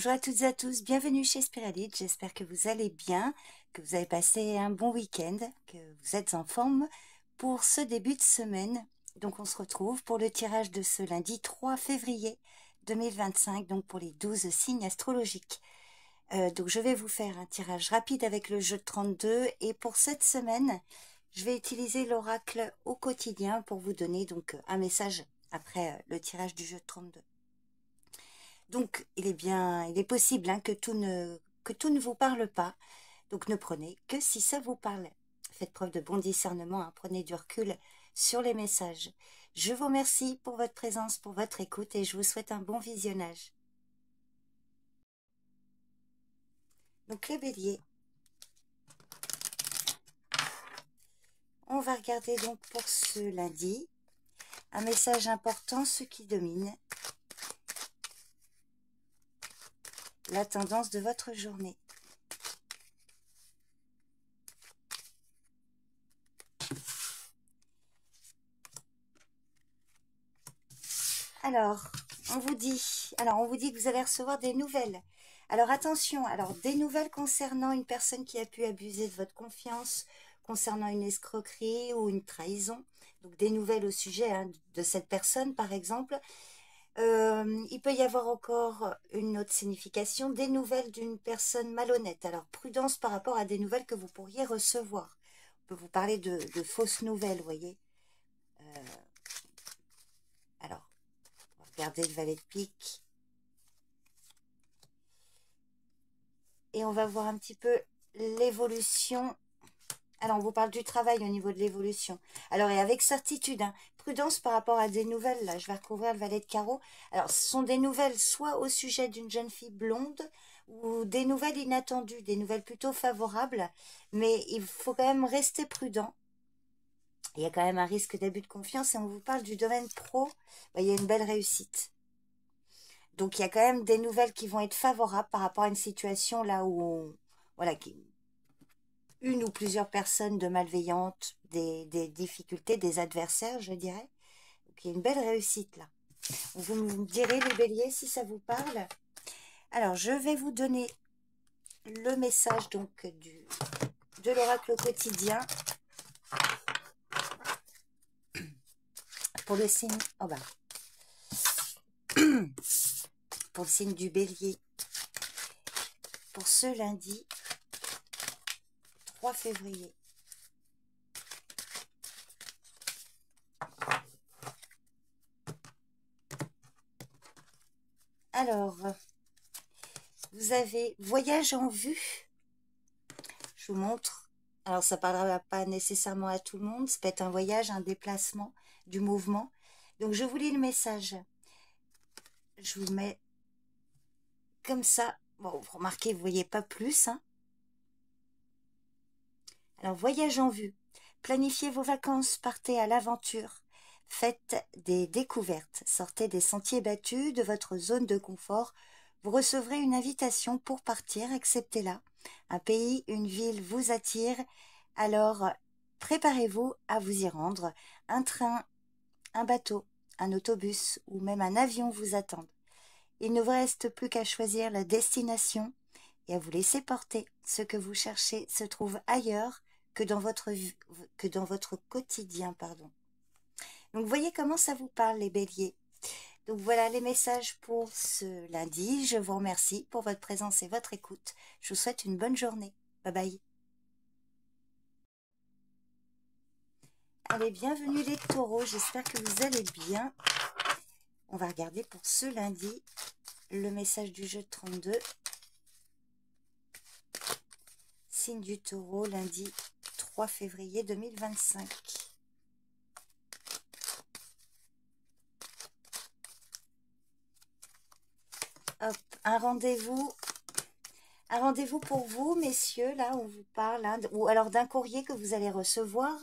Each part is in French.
Bonjour à toutes et à tous, bienvenue chez Spiralite, j'espère que vous allez bien, que vous avez passé un bon week-end, que vous êtes en forme pour ce début de semaine. Donc on se retrouve pour le tirage de ce lundi 3 février 2025, donc pour les 12 signes astrologiques. Donc je vais vous faire un tirage rapide avec le jeu de 32 et pour cette semaine, je vais utiliser l'oracle au quotidien pour vous donner donc un message après le tirage du jeu de 32. Donc, il est possible hein, que tout ne vous parle pas. Donc, ne prenez que si ça vous parle. Faites preuve de bon discernement, hein, prenez du recul sur les messages. Je vous remercie pour votre présence, pour votre écoute et je vous souhaite un bon visionnage. Donc, les béliers. On va regarder donc pour ce lundi un message important, ce qui domine la tendance de votre journée. Alors, on vous dit que vous allez recevoir des nouvelles. Alors attention, des nouvelles concernant une personne qui a pu abuser de votre confiance, concernant une escroquerie ou une trahison. Donc des nouvelles au sujet hein, de cette personne par exemple. Il peut y avoir encore une autre signification, des nouvelles d'une personne malhonnête. Alors prudence par rapport à des nouvelles que vous pourriez recevoir. On peut vous parler de fausses nouvelles, vous voyez. Alors, regardez le valet de pique. Et on va voir un petit peu l'évolution. Alors, on vous parle du travail au niveau de l'évolution. Alors, et avec certitude, hein, prudence par rapport à des nouvelles. Là, je vais recouvrir le valet de carreau. Alors, ce sont des nouvelles soit au sujet d'une jeune fille blonde ou des nouvelles inattendues, des nouvelles plutôt favorables. Mais il faut quand même rester prudent. Il y a quand même un risque d'abus de confiance et on vous parle du domaine pro. Il y a une belle réussite. Donc, il y a quand même des nouvelles qui vont être favorables par rapport à une situation là où, voilà, une ou plusieurs personnes de malveillantes, des difficultés, des adversaires, je dirais. Donc, il y a une belle réussite là. Vous me direz, les béliers, si ça vous parle. Alors, je vais vous donner le message donc de l'oracle au quotidien pour le signe... Oh bah. Pour le signe du bélier. Pour ce lundi 3 février. Alors, vous avez voyage en vue. Je vous montre. Alors, ça ne parlera pas nécessairement à tout le monde. Ça peut être un voyage, un déplacement, du mouvement. Donc, je vous lis le message. Je vous mets comme ça. Bon, vous remarquez, vous ne voyez pas plus. Hein. Alors, voyage en vue. Planifiez vos vacances, partez à l'aventure. Faites des découvertes. Sortez des sentiers battus de votre zone de confort. Vous recevrez une invitation pour partir, acceptez-la. Un pays, une ville vous attire. Alors, préparez-vous à vous y rendre. Un train, un bateau, un autobus ou même un avion vous attendent. Il ne vous reste plus qu'à choisir la destination et à vous laisser porter. Ce que vous cherchez se trouve ailleurs que dans votre quotidien, pardon. Donc, vous voyez comment ça vous parle, les béliers. Donc, voilà les messages pour ce lundi. Je vous remercie pour votre présence et votre écoute. Je vous souhaite une bonne journée. Bye bye. Allez, bienvenue les taureaux. J'espère que vous allez bien. On va regarder pour ce lundi le message du jeu de 32. Signe du taureau, lundi 3 février 2025. Hop, un rendez-vous pour vous, messieurs, là, on vous parle, hein, ou alors d'un courrier que vous allez recevoir,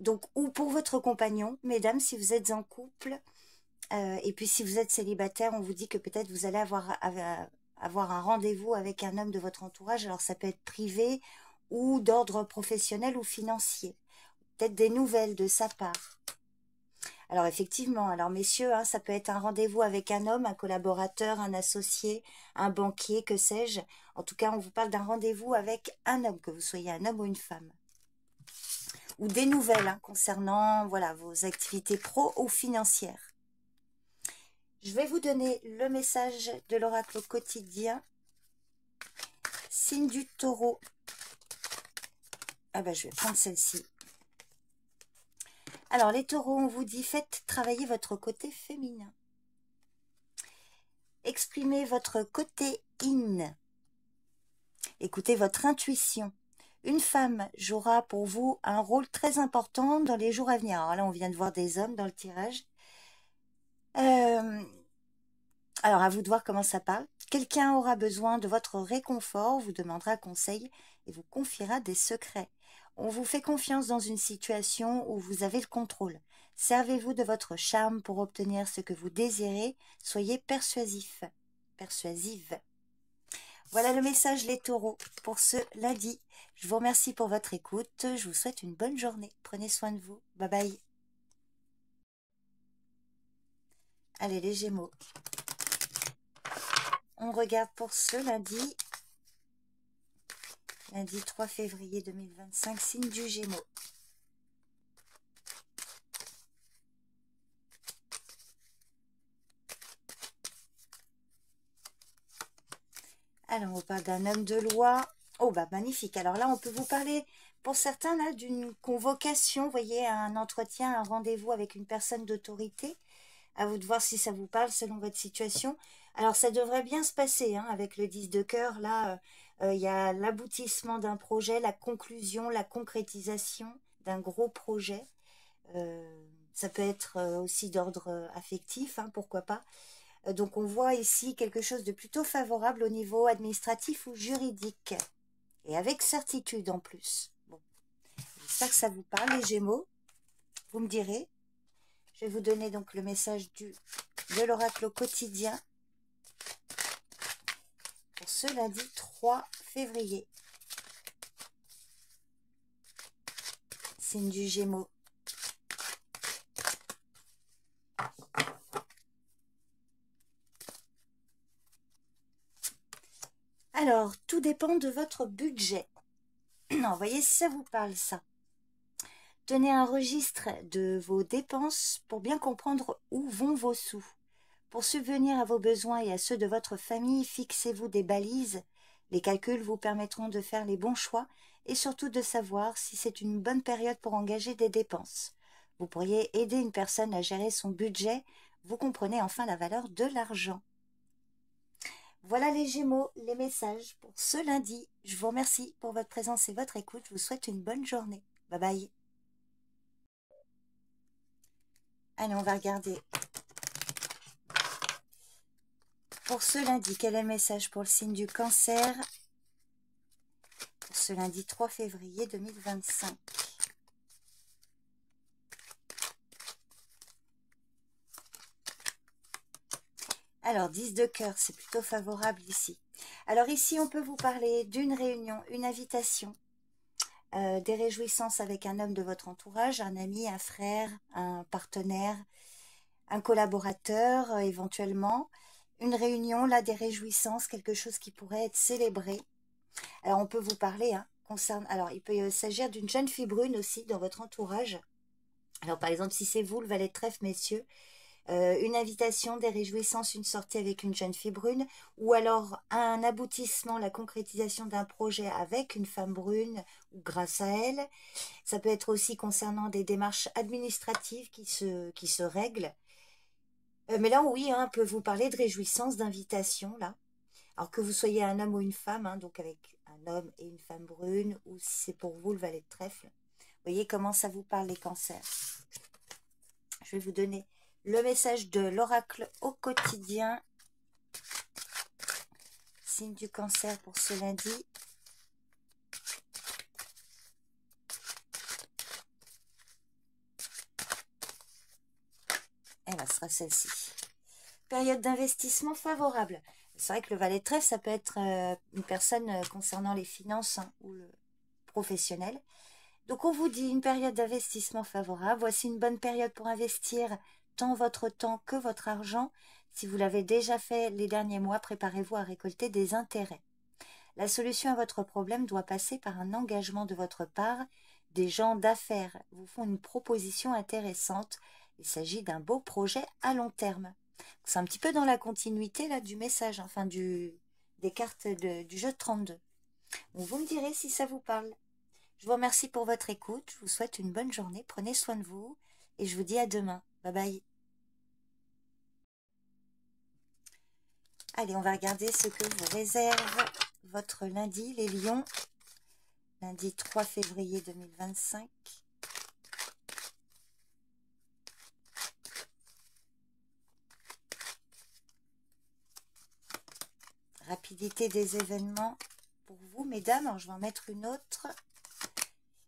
donc, ou pour votre compagnon, mesdames, si vous êtes en couple, et puis si vous êtes célibataire, on vous dit que peut-être vous allez avoir un rendez-vous avec un homme de votre entourage, alors ça peut être privé, ou d'ordre professionnel ou financier, peut-être des nouvelles de sa part. Alors effectivement, alors messieurs, hein, ça peut être un rendez-vous avec un homme, un collaborateur, un associé, un banquier, que sais-je. En tout cas, on vous parle d'un rendez-vous avec un homme, que vous soyez un homme ou une femme. Ou des nouvelles hein, concernant voilà, vos activités pro ou financières. Je vais vous donner le message de l'oracle au quotidien. Signe du taureau. Ah ben, je vais prendre celle-ci. Alors, les taureaux, on vous dit, faites travailler votre côté féminin. Exprimez votre côté yin. Écoutez votre intuition. Une femme jouera pour vous un rôle très important dans les jours à venir. Alors là, on vient de voir des hommes dans le tirage. Alors, à vous de voir comment ça parle. Quelqu'un aura besoin de votre réconfort, vous demandera conseil et vous confiera des secrets. On vous fait confiance dans une situation où vous avez le contrôle. Servez-vous de votre charme pour obtenir ce que vous désirez. Soyez persuasif. Persuasive. Voilà le message les taureaux pour ce lundi. Je vous remercie pour votre écoute. Je vous souhaite une bonne journée. Prenez soin de vous. Bye bye. Allez les Gémeaux. On regarde pour ce lundi. Lundi 3 février 2025, signe du Gémeaux. Alors, on parle d'un homme de loi. Oh, bah magnifique. Alors là, on peut vous parler, pour certains, là, d'une convocation, vous voyez, un entretien, un rendez-vous avec une personne d'autorité. À vous de voir si ça vous parle selon votre situation. Alors, ça devrait bien se passer, hein, avec le 10 de cœur. Là, il y a l'aboutissement d'un projet, la conclusion, la concrétisation d'un gros projet. Ça peut être aussi d'ordre affectif, hein, pourquoi pas. Donc on voit ici quelque chose de plutôt favorable au niveau administratif ou juridique. Et avec certitude en plus. Bon, j'espère que ça vous parle les Gémeaux. Vous me direz. Je vais vous donner donc le message de l'oracle au quotidien. Pour ce lundi 3 février. Signe du Gémeaux. Alors, tout dépend de votre budget. Non, voyez si ça vous parle, ça. Tenez un registre de vos dépenses pour bien comprendre où vont vos sous. Pour subvenir à vos besoins et à ceux de votre famille, fixez-vous des balises. Les calculs vous permettront de faire les bons choix et surtout de savoir si c'est une bonne période pour engager des dépenses. Vous pourriez aider une personne à gérer son budget. Vous comprenez enfin la valeur de l'argent. Voilà les Gémeaux, les messages pour ce lundi. Je vous remercie pour votre présence et votre écoute. Je vous souhaite une bonne journée. Bye bye. Allez, on va regarder. Pour ce lundi, quel est le message pour le signe du Cancer? Pour ce lundi 3 février 2025. Alors, 10 de cœur, c'est plutôt favorable ici. Alors ici, on peut vous parler d'une réunion, une invitation, des réjouissances avec un homme de votre entourage, un ami, un frère, un partenaire, un collaborateur éventuellement. Une réunion, là, des réjouissances, quelque chose qui pourrait être célébré. Alors, on peut vous parler, hein, alors, il peut s'agir d'une jeune fille brune aussi dans votre entourage. Alors, par exemple, si c'est vous, le valet de trèfle, messieurs, une invitation, des réjouissances, une sortie avec une jeune fille brune, ou alors un aboutissement, la concrétisation d'un projet avec une femme brune ou grâce à elle. Ça peut être aussi concernant des démarches administratives qui se règlent. Mais là, oui, hein, on peut vous parler de réjouissance, d'invitation, là. Alors que vous soyez un homme ou une femme, hein, donc avec un homme et une femme brune, ou si c'est pour vous le valet de trèfle. Vous voyez comment ça vous parle les cancers. Je vais vous donner le message de l'oracle au quotidien. Signe du Cancer pour ce lundi. Et là, ce sera celle-ci. Période d'investissement favorable. C'est vrai que le valet de trèfle, ça peut être une personne concernant les finances hein, ou le professionnel. Donc on vous dit une période d'investissement favorable. Voici une bonne période pour investir tant votre temps que votre argent. Si vous l'avez déjà fait les derniers mois, préparez-vous à récolter des intérêts. La solution à votre problème doit passer par un engagement de votre part. Des gens d'affaires vous font une proposition intéressante. Il s'agit d'un beau projet à long terme. C'est un petit peu dans la continuité là, du message, enfin des cartes du jeu de 32. Donc, vous me direz si ça vous parle. Je vous remercie pour votre écoute. Je vous souhaite une bonne journée. Prenez soin de vous. Et je vous dis à demain. Bye bye. Allez, on va regarder ce que vous réserve votre lundi, les lions. Lundi 3 février 2025. Rapidité des événements pour vous, mesdames. Alors, je vais en mettre une autre.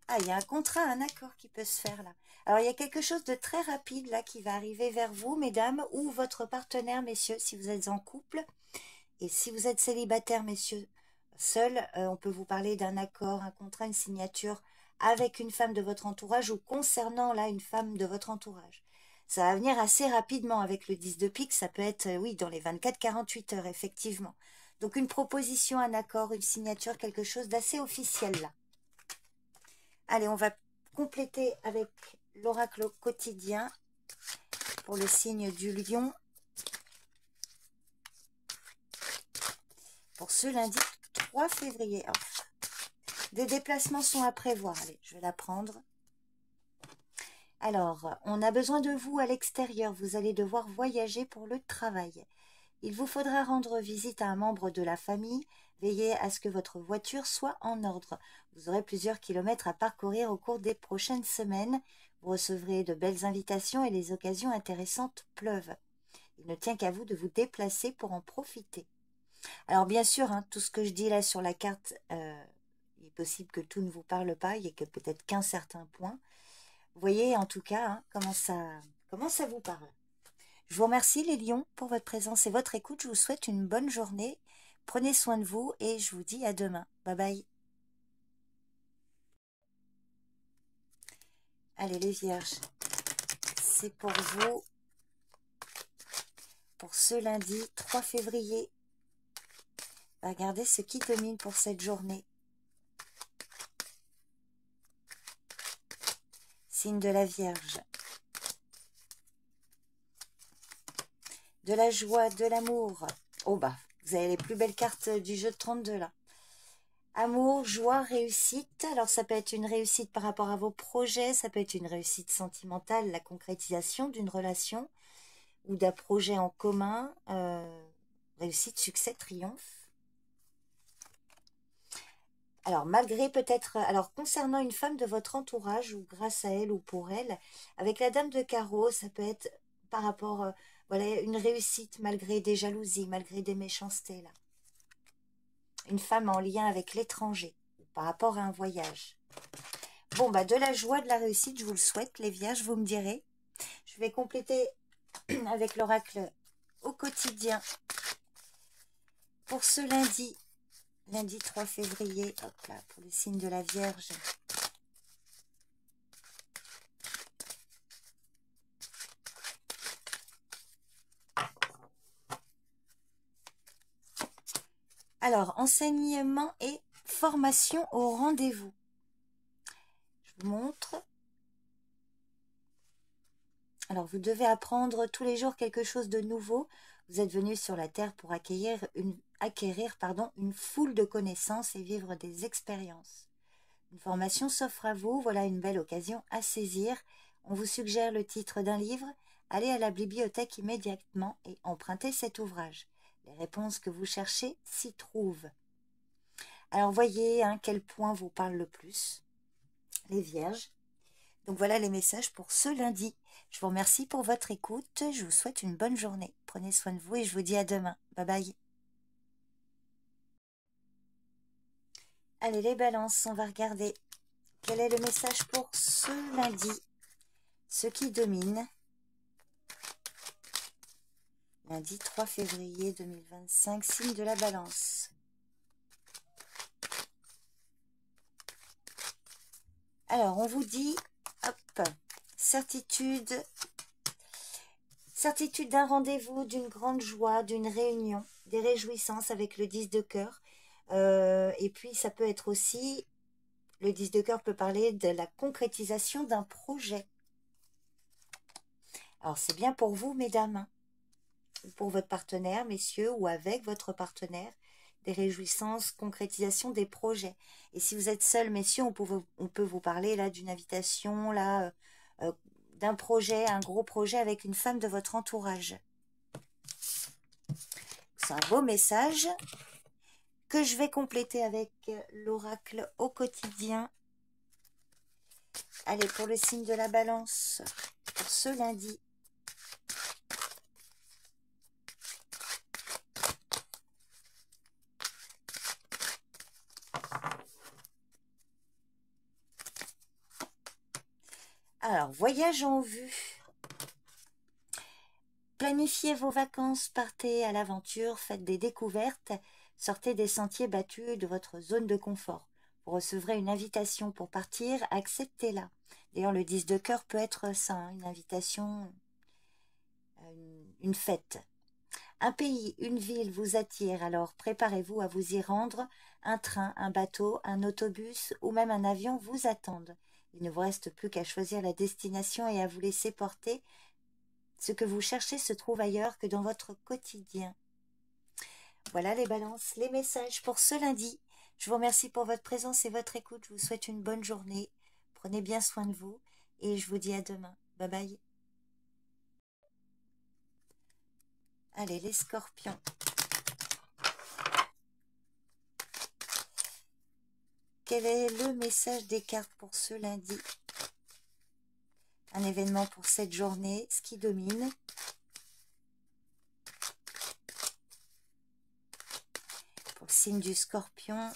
Ah, il y a un contrat, un accord qui peut se faire là. Alors, il y a quelque chose de très rapide là qui va arriver vers vous, mesdames, ou votre partenaire, messieurs, si vous êtes en couple. Et si vous êtes célibataire, messieurs, seul, on peut vous parler d'un accord, un contrat, une signature avec une femme de votre entourage ou concernant là une femme de votre entourage. Ça va venir assez rapidement avec le 10 de pique, ça peut être, oui, dans les 24-48 heures, effectivement. Donc une proposition, un accord, une signature, quelque chose d'assez officiel là. Allez, on va compléter avec l'oracle quotidien pour le signe du lion. Pour ce lundi 3 février. Oh, des déplacements sont à prévoir. Allez, je vais la prendre. Alors, on a besoin de vous à l'extérieur. Vous allez devoir voyager pour le travail. Il vous faudra rendre visite à un membre de la famille. Veillez à ce que votre voiture soit en ordre. Vous aurez plusieurs kilomètres à parcourir au cours des prochaines semaines. Vous recevrez de belles invitations et les occasions intéressantes pleuvent. Il ne tient qu'à vous de vous déplacer pour en profiter. Alors bien sûr, hein, tout ce que je dis là sur la carte, il est possible que tout ne vous parle pas, il n'y a que peut-être qu'un certain point. Vous voyez en tout cas hein, comment ça vous parle. Je vous remercie les lions pour votre présence et votre écoute. Je vous souhaite une bonne journée. Prenez soin de vous et je vous dis à demain. Bye bye. Allez les vierges, c'est pour vous, pour ce lundi 3 février. Regardez ce qui domine pour cette journée. Signe de la Vierge. De la joie, de l'amour. Oh bah, vous avez les plus belles cartes du jeu de 32 là. Amour, joie, réussite. Alors ça peut être une réussite par rapport à vos projets, ça peut être une réussite sentimentale, la concrétisation d'une relation ou d'un projet en commun. Réussite, succès, triomphe. Alors malgré peut-être, alors concernant une femme de votre entourage ou grâce à elle ou pour elle, avec la dame de carreau, ça peut être par rapport, voilà, une réussite malgré des jalousies, malgré des méchancetés là. Une femme en lien avec l'étranger, par rapport à un voyage. Bon, bah de la joie, de la réussite, je vous le souhaite, les vierges, vous me direz. Je vais compléter avec l'oracle au quotidien pour ce lundi, lundi 3 février, hop là, pour le signe de la Vierge. Alors, enseignement et formation au rendez-vous. Je vous montre. Alors, vous devez apprendre tous les jours quelque chose de nouveau. Vous êtes venu sur la Terre pour acquérir une foule de connaissances et vivre des expériences. Une formation s'offre à vous, voilà une belle occasion à saisir. On vous suggère le titre d'un livre. Allez à la bibliothèque immédiatement et empruntez cet ouvrage. Les réponses que vous cherchez s'y trouvent. Alors, voyez quel point vous parle le plus, les vierges. Donc, voilà les messages pour ce lundi. Je vous remercie pour votre écoute. Je vous souhaite une bonne journée. Prenez soin de vous et je vous dis à demain. Bye bye. Allez, les balances, on va regarder quel est le message pour ce lundi. Ce qui domine. Lundi 3 février 2025, signe de la balance. Alors, on vous dit, hop, certitude d'un rendez-vous, d'une grande joie, d'une réunion, des réjouissances avec le 10 de cœur. Et puis, ça peut être aussi, le 10 de cœur peut parler de la concrétisation d'un projet. Alors, c'est bien pour vous, mesdames, ou pour votre partenaire, messieurs, ou avec votre partenaire, des réjouissances, concrétisation des projets. Et si vous êtes seul, messieurs, on peut vous parler là d'une invitation, là, d'un projet, un gros projet avec une femme de votre entourage. C'est un beau message que je vais compléter avec l'oracle au quotidien. Allez, pour le signe de la balance, pour ce lundi. Alors, voyage en vue. Planifiez vos vacances, partez à l'aventure, faites des découvertes, sortez des sentiers battus de votre zone de confort. Vous recevrez une invitation pour partir, acceptez-la. D'ailleurs, le 10 de cœur peut être ça, hein, une invitation, une fête. Un pays, une ville vous attire, alors préparez-vous à vous y rendre. Un train, un bateau, un autobus ou même un avion vous attendent. Il ne vous reste plus qu'à choisir la destination et à vous laisser porter. Ce que vous cherchez se trouve ailleurs que dans votre quotidien. Voilà les balances, les messages pour ce lundi. Je vous remercie pour votre présence et votre écoute. Je vous souhaite une bonne journée. Prenez bien soin de vous et je vous dis à demain. Bye bye. Allez, les scorpions. Quel est le message des cartes pour ce lundi? Un événement pour cette journée, ce qui domine. Pour le signe du scorpion.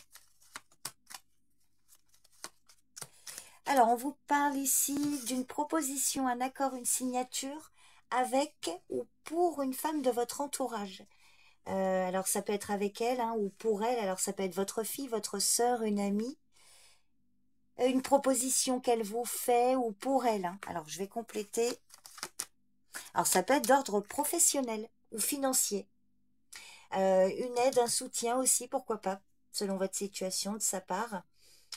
Alors, on vous parle ici d'une proposition, un accord, une signature avec ou pour une femme de votre entourage. Alors, ça peut être avec elle hein, ou pour elle. Alors, ça peut être votre fille, votre sœur, une amie. Une proposition qu'elle vous fait ou pour elle. Hein. Alors, je vais compléter. Alors, ça peut être d'ordre professionnel ou financier. Une aide, un soutien aussi, pourquoi pas, selon votre situation de sa part.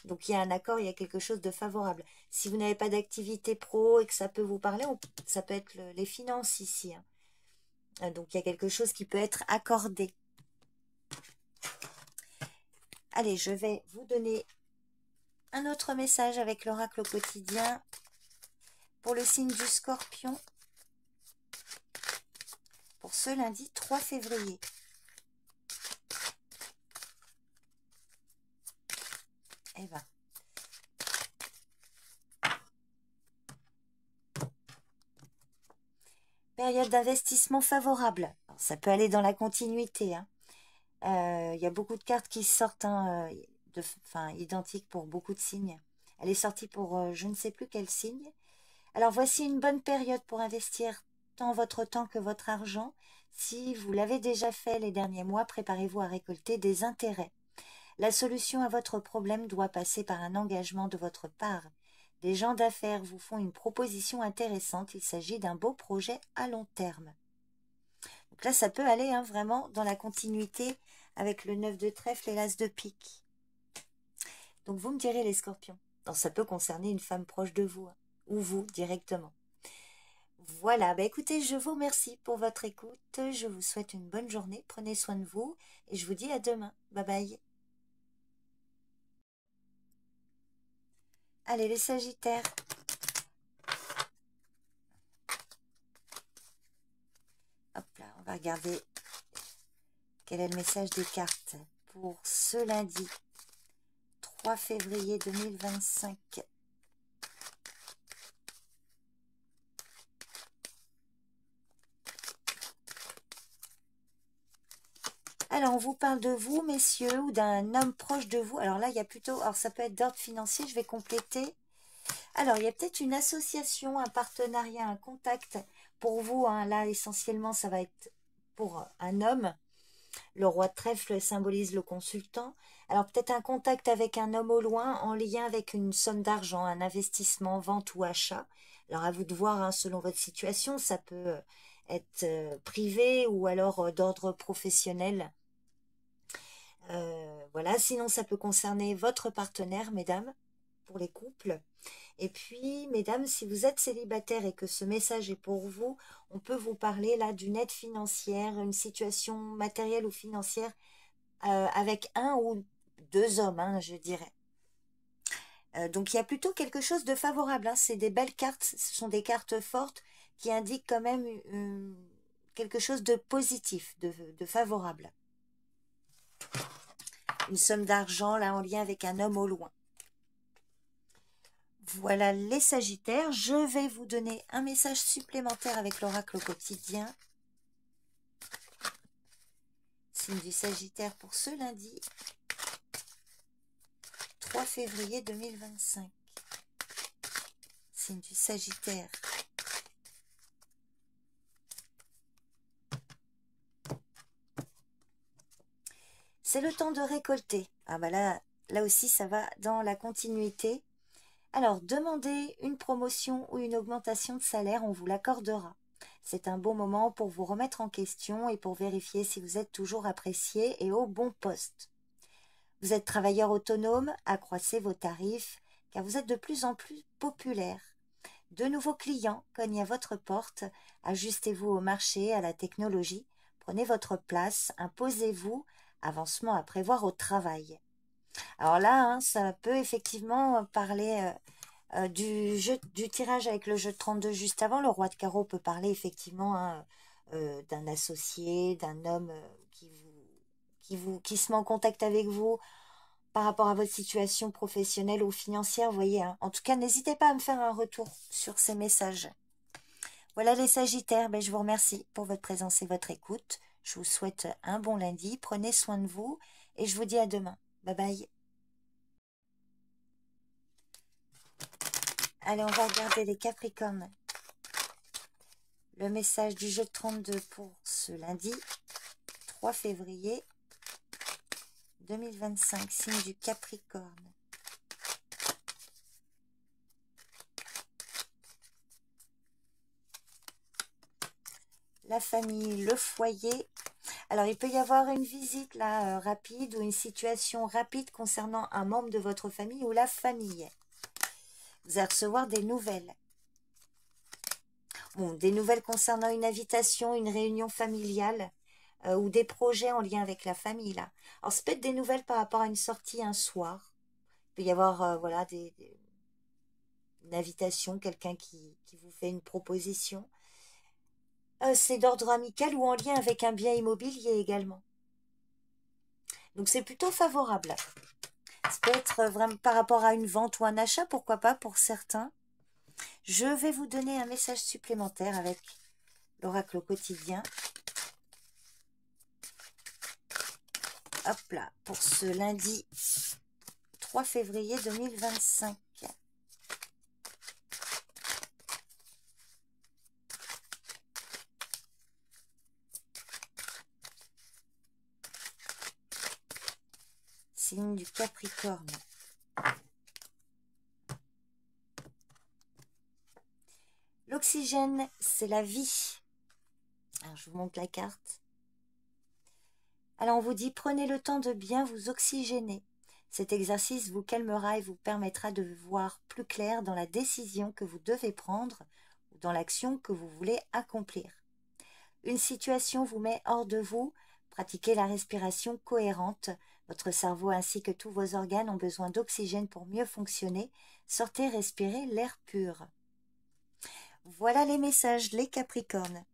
Donc, il y a un accord, il y a quelque chose de favorable. Si vous n'avez pas d'activité pro et que ça peut vous parler, ça peut être les finances ici. Hein. Donc, il y a quelque chose qui peut être accordé. Allez, je vais vous donner un autre message avec l'oracle au quotidien pour le signe du scorpion pour ce lundi 3 février. Eh ben, période d'investissement favorable. Alors, ça peut aller dans la continuité. Hein. Y a beaucoup de cartes qui sortent hein, identiques pour beaucoup de signes. Elle est sortie pour je ne sais plus quel signe. Alors voici une bonne période pour investir tant votre temps que votre argent. Si vous l'avez déjà fait les derniers mois, préparez-vous à récolter des intérêts. La solution à votre problème doit passer par un engagement de votre part. Des gens d'affaires vous font une proposition intéressante. Il s'agit d'un beau projet à long terme. Donc là, ça peut aller hein, vraiment dans la continuité avec le 9 de trèfle et l'as de pique. Donc vous me direz les scorpions. Donc, ça peut concerner une femme proche de vous hein, ou vous directement. Voilà, bah écoutez, je vous remercie pour votre écoute. Je vous souhaite une bonne journée. Prenez soin de vous et je vous dis à demain. Bye bye. Allez, les sagittaires. Hop là, on va regarder quel est le message des cartes pour ce lundi 3 février 2025. Alors, on vous parle de vous, messieurs, ou d'un homme proche de vous. Alors là, il y a plutôt... Alors, ça peut être d'ordre financier, je vais compléter. Alors, il y a peut-être une association, un partenariat, un contact pour vous. Hein. Là, essentiellement, ça va être pour un homme. Le roi de trèfle symbolise le consultant. Alors peut-être un contact avec un homme au loin en lien avec une somme d'argent, un investissement, vente ou achat. Alors à vous de voir, hein, selon votre situation, ça peut être privé ou alors d'ordre professionnel. Voilà, sinon ça peut concerner votre partenaire, mesdames, pour les couples. Et puis, mesdames, si vous êtes célibataire et que ce message est pour vous, on peut vous parler là d'une aide financière, une situation matérielle ou financière avec un ou deux hommes, hein, je dirais. Donc, il y a plutôt quelque chose de favorable, hein. C'est des belles cartes, ce sont des cartes fortes qui indiquent quand même quelque chose de positif, de favorable. Une somme d'argent là en lien avec un homme au loin. Voilà les Sagittaires. Je vais vous donner un message supplémentaire avec l'oracle au quotidien. Signe du Sagittaire pour ce lundi 3 février 2025. Signe du Sagittaire. C'est le temps de récolter. Ah bah là aussi ça va dans la continuité. Alors, demandez une promotion ou une augmentation de salaire, on vous l'accordera. C'est un bon moment pour vous remettre en question et pour vérifier si vous êtes toujours apprécié et au bon poste. Vous êtes travailleur autonome, accroissez vos tarifs, car vous êtes de plus en plus populaire. De nouveaux clients cognent à votre porte, ajustez-vous au marché, à la technologie, prenez votre place, imposez-vous, avancement à prévoir au travail. Alors là, hein, ça peut effectivement parler du tirage avec le jeu de 32 juste avant. Le roi de carreau peut parler effectivement, hein, d'un associé, d'un homme qui se met en contact avec vous par rapport à votre situation professionnelle ou financière, vous voyez, hein. En tout cas, n'hésitez pas à me faire un retour sur ces messages. Voilà les Sagittaires, ben, je vous remercie pour votre présence et votre écoute. Je vous souhaite un bon lundi, prenez soin de vous et je vous dis à demain. Bye bye. Allez, on va regarder les Capricornes. Le message du jeu de 32 pour ce lundi 3 février 2025, signe du Capricorne. La famille, le foyer. Alors, il peut y avoir une visite là rapide ou une situation rapide concernant un membre de votre famille ou la famille. Vous allez recevoir des nouvelles. Bon, des nouvelles concernant une invitation, une réunion familiale ou des projets en lien avec la famille là. Alors, ça peut être des nouvelles par rapport à une sortie un soir. Il peut y avoir voilà, une invitation, quelqu'un qui vous fait une proposition. C'est d'ordre amical ou en lien avec un bien immobilier également. Donc c'est plutôt favorable. Ça peut être vraiment par rapport à une vente ou un achat, pourquoi pas pour certains. Je vais vous donner un message supplémentaire avec l'oracle au quotidien. Hop là, pour ce lundi 3 février 2025. Signe du Capricorne. L'oxygène, c'est la vie. Alors, je vous montre la carte. Alors, on vous dit, prenez le temps de bien vous oxygéner. Cet exercice vous calmera et vous permettra de voir plus clair dans la décision que vous devez prendre ou dans l'action que vous voulez accomplir. Une situation vous met hors de vous, pratiquez la respiration cohérente. Votre cerveau ainsi que tous vos organes ont besoin d'oxygène pour mieux fonctionner. Sortez, respirez l'air pur. Voilà les messages, les Capricornes.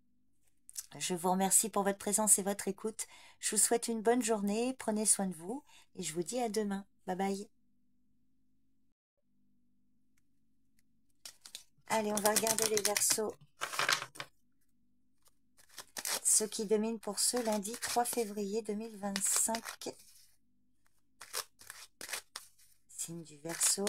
Je vous remercie pour votre présence et votre écoute. Je vous souhaite une bonne journée, prenez soin de vous et je vous dis à demain. Bye bye. Allez, on va regarder les Verseaux. Ceux qui dominent pour ce lundi 3 février 2025. Signe du Verseau.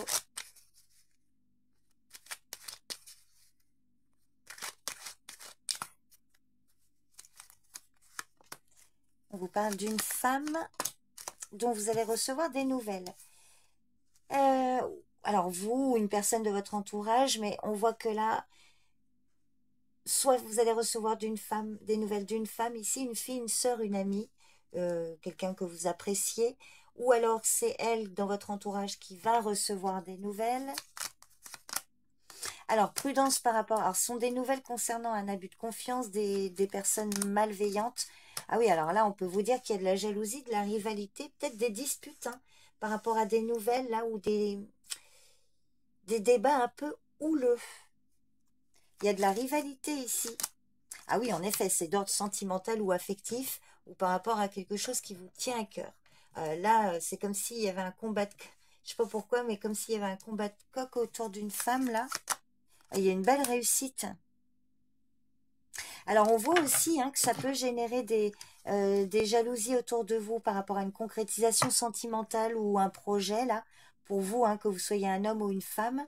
On vous parle d'une femme dont vous allez recevoir des nouvelles. Alors vous, une personne de votre entourage, mais on voit que là, soit vous allez recevoir des nouvelles d'une femme ici, une fille, une sœur, une amie, quelqu'un que vous appréciez, ou alors c'est elle dans votre entourage qui va recevoir des nouvelles. Alors, prudence par rapport... Alors, ce sont des nouvelles concernant un abus de confiance des personnes malveillantes. Ah oui, alors là, on peut vous dire qu'il y a de la jalousie, de la rivalité, peut-être des disputes hein, par rapport à des nouvelles, là, ou des débats un peu houleux. Il y a de la rivalité ici. Ah oui, en effet, c'est d'ordre sentimental ou affectif, ou par rapport à quelque chose qui vous tient à cœur. Là, c'est comme s'il y avait un combat de... Je sais pas pourquoi, mais comme s'il y avait un combat de coq autour d'une femme, là. Il y a une belle réussite. Alors, on voit aussi hein, que ça peut générer des jalousies autour de vous par rapport à une concrétisation sentimentale ou un projet, là, pour vous, hein, que vous soyez un homme ou une femme.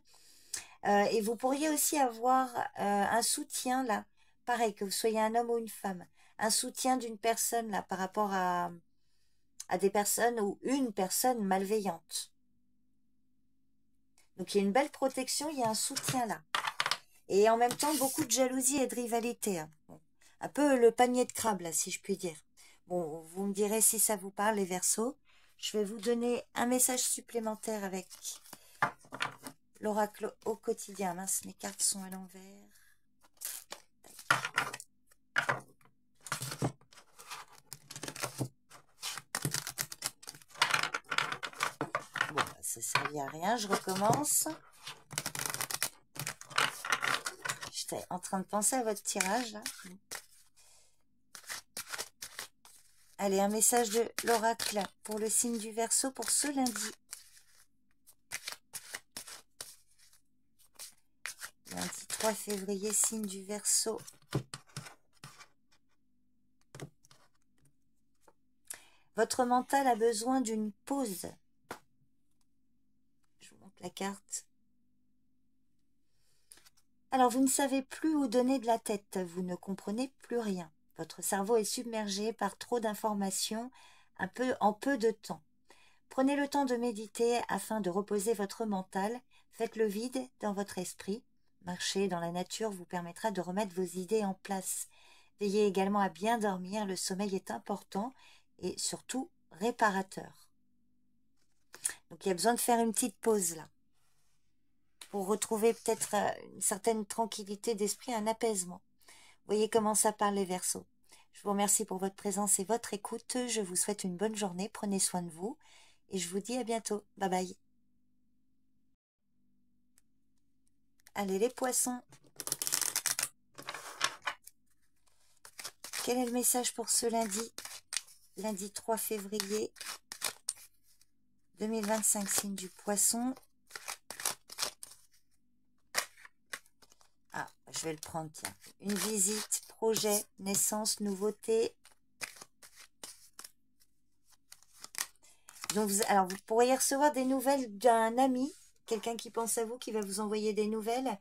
Et vous pourriez aussi avoir un soutien, là, pareil, que vous soyez un homme ou une femme, un soutien d'une personne, là, par rapport à des personnes ou une personne malveillante. Donc, il y a une belle protection, il y a un soutien, là. Et en même temps, beaucoup de jalousie et de rivalité. Hein. Bon, un peu le panier de crabes, là, si je puis dire. Bon, vous me direz si ça vous parle, les Verseaux. Je vais vous donner un message supplémentaire avec l'oracle au quotidien. Mince, mes cartes sont à l'envers. Bon, ça ne servit à rien, je recommence. J'étais en train de penser à votre tirage, là. Allez, un message de l'oracle pour le signe du Verseau pour ce lundi. Lundi 3 février, signe du Verseau. Votre mental a besoin d'une pause. Je vous montre la carte. Alors, vous ne savez plus où donner de la tête. Vous ne comprenez plus rien. Votre cerveau est submergé par trop d'informations en peu de temps. Prenez le temps de méditer afin de reposer votre mental. Faites le vide dans votre esprit. Marcher dans la nature vous permettra de remettre vos idées en place. Veillez également à bien dormir. Le sommeil est important et surtout réparateur. Donc, il y a besoin de faire une petite pause là, pour retrouver peut-être une certaine tranquillité d'esprit, un apaisement. Voyez comment ça parle les Verseaux. Je vous remercie pour votre présence et votre écoute. Je vous souhaite une bonne journée. Prenez soin de vous et je vous dis à bientôt. Bye bye. Allez les poissons. Quel est le message pour ce lundi? Lundi 3 février 2025, signe du poisson. Ah, je vais le prendre, tiens. Une visite, projet, naissance, nouveauté. Donc, alors, vous pourriez recevoir des nouvelles d'un ami, quelqu'un qui pense à vous, qui va vous envoyer des nouvelles.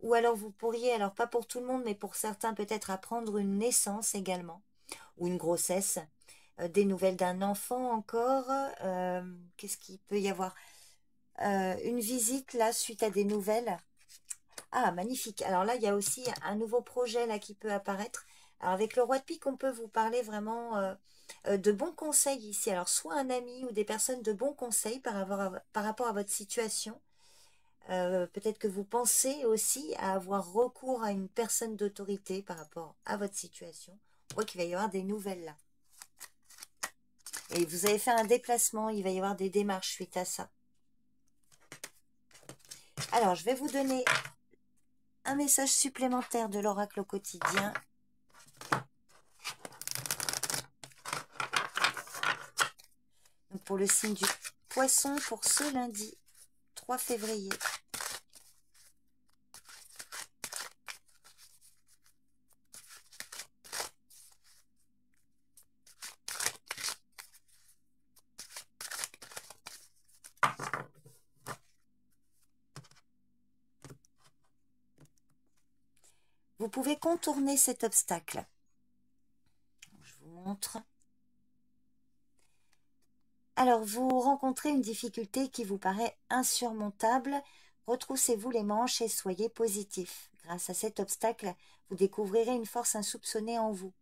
Ou alors, vous pourriez, alors pas pour tout le monde, mais pour certains, peut-être apprendre une naissance également. Ou une grossesse. Des nouvelles d'un enfant encore. Qu'est-ce qu'il peut y avoir? Une visite, là, suite à des nouvelles. Ah, magnifique. Alors là, il y a aussi un nouveau projet là qui peut apparaître. Alors avec le roi de pique, on peut vous parler vraiment de bons conseils ici. Alors soit un ami ou des personnes de bons conseils par rapport à votre situation. Peut-être que vous pensez aussi à avoir recours à une personne d'autorité par rapport à votre situation. On voit qu'il va y avoir des nouvelles là. Et vous avez fait un déplacement, il va y avoir des démarches suite à ça. Alors, je vais vous donner un message supplémentaire de l'oracle au quotidien. Donc pour le signe du poisson, pour ce lundi 3 février. Vous pouvez contourner cet obstacle. Je vous montre. Alors, vous rencontrez une difficulté qui vous paraît insurmontable. Retroussez-vous les manches et soyez positif. Grâce à cet obstacle, vous découvrirez une force insoupçonnée en vous.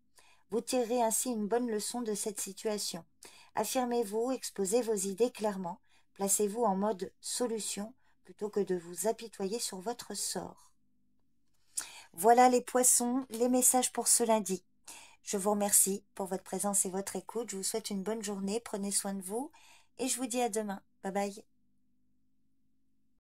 Vous tirerez ainsi une bonne leçon de cette situation. Affirmez-vous, exposez vos idées clairement. Placez-vous en mode solution plutôt que de vous apitoyer sur votre sort. Voilà les poissons, les messages pour ce lundi. Je vous remercie pour votre présence et votre écoute. Je vous souhaite une bonne journée. Prenez soin de vous et je vous dis à demain. Bye bye.